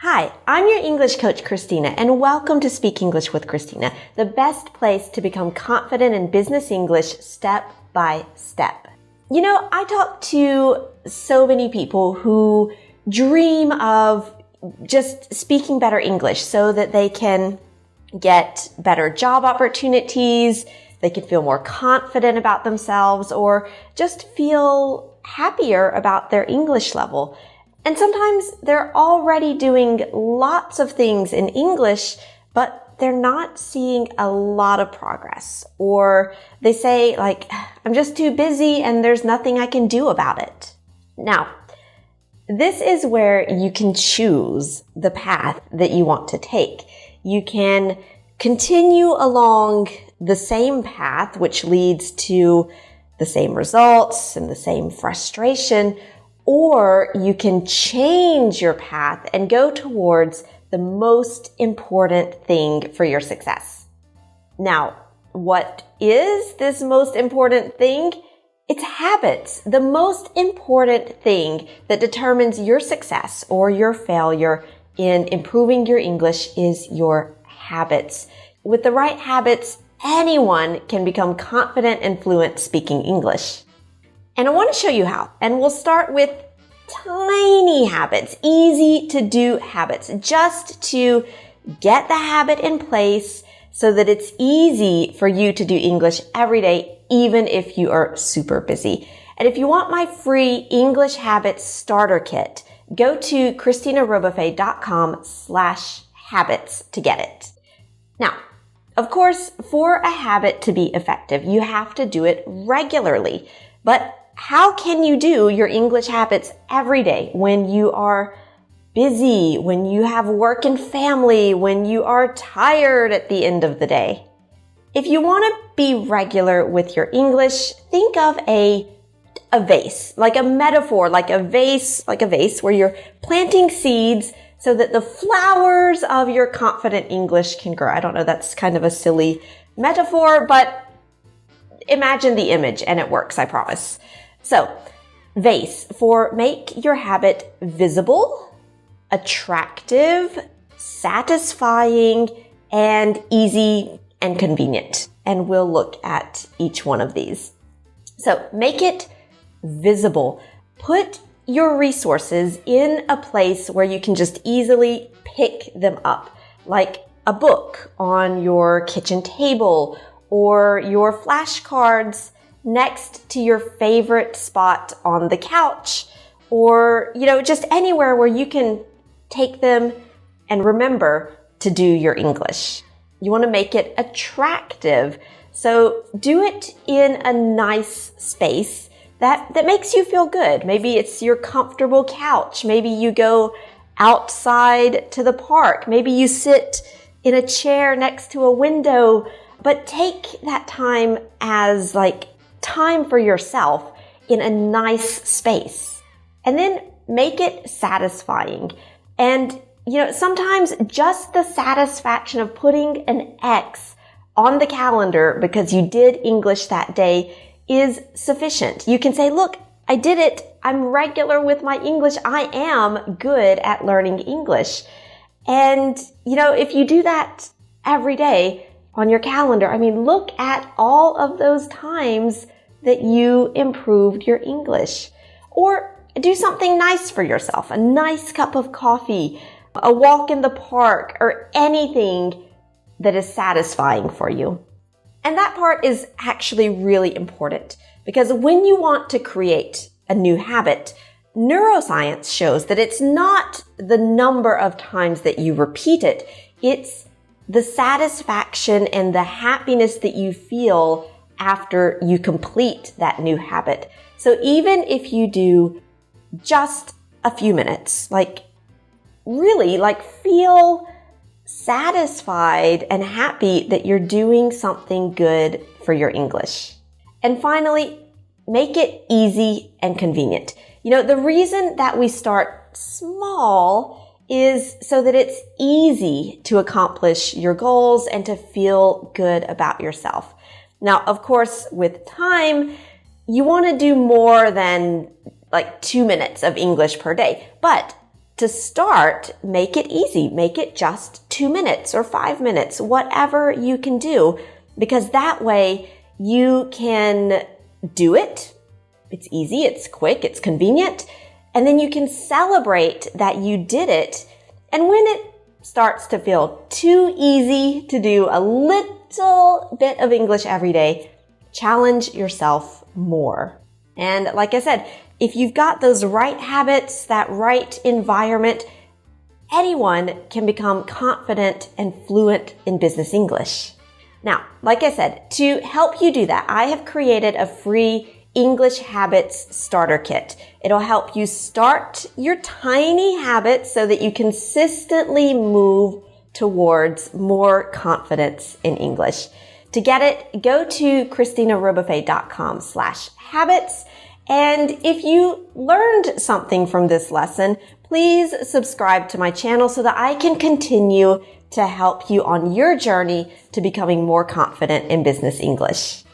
Hi, I'm your English coach, Christina, and welcome to Speak English with Christina, the best place to become confident in business English step by step. You know, I talk to so many people who dream of just speaking better English so that they can get better job opportunities, they can feel more confident about themselves, or just feel happier about their English level. And sometimes they're already doing lots of things in English, but they're not seeing a lot of progress. Or they say, like, I'm just too busy and there's nothing I can do about it. Now, this is where you can choose the path that you want to take. You can continue along the same path, which leads to the same results and the same frustration, or you can change your path and go towards the most important thing for your success. Now, what is this most important thing? It's habits. The most important thing that determines your success or your failure in improving your English is your habits. With the right habits, anyone can become confident and fluent speaking English. And I want to show you how. And we'll start with tiny habits, easy to do habits, just to get the habit in place so that it's easy for you to do English every day, even if you are super busy. And if you want my free English Habits Starter Kit, go to christinarobofe.com/habits to get it. Now, of course, for a habit to be effective, you have to do it regularly. But how can you do your English habits every day when you are busy, when you have work and family, when you are tired at the end of the day? If you want to be regular with your English, think of a vase, like a metaphor, like a vase where you're planting seeds so that the flowers of your confident English can grow. I don't know, that's kind of a silly metaphor, but imagine the image and it works, I promise. So, vase for make your habit visible, attractive, satisfying, and easy and convenient. And we'll look at each one of these. So, make it visible. Put your resources in a place where you can just easily pick them up, like a book on your kitchen table or your flashcards next to your favorite spot on the couch, or, just anywhere where you can take them and remember to do your English. You want to make it attractive. So do it in a nice space that makes you feel good. Maybe it's your comfortable couch. Maybe you go outside to the park. Maybe you sit in a chair next to a window, but take that time as time for yourself in a nice space. And then make it satisfying. And, sometimes just the satisfaction of putting an X on the calendar because you did English that day is sufficient. You can say, look, I did it. I'm regular with my English. I am good at learning English. And, if you do that every day on your calendar, look at all of those times that you improved your English. Or do something nice for yourself, a nice cup of coffee, a walk in the park, or anything that is satisfying for you. And that part is actually really important because when you want to create a new habit, neuroscience shows that it's not the number of times that you repeat it, it's the satisfaction and the happiness that you feel after you complete that new habit. So even if you do just a few minutes, really feel satisfied and happy that you're doing something good for your English. And finally, make it easy and convenient. The reason that we start small is so that it's easy to accomplish your goals and to feel good about yourself. Now, of course, with time, you want to do more than 2 minutes of English per day. But to start, make it easy. Make it just 2 minutes or 5 minutes, whatever you can do, because that way you can do it. It's easy, it's quick, it's convenient, and then you can celebrate that you did it. And when it starts to feel too easy to do a little bit of English every day, challenge yourself more. And like I said, if you've got those right habits, that right environment, anyone can become confident and fluent in business English. Now, like I said, to help you do that, I have created a free English Habits Starter Kit. It'll help you start your tiny habits so that you consistently move towards more confidence in English. To get it, go to ChristinaRobofe.com/habits. And if you learned something from this lesson, please subscribe to my channel so that I can continue to help you on your journey to becoming more confident in business English.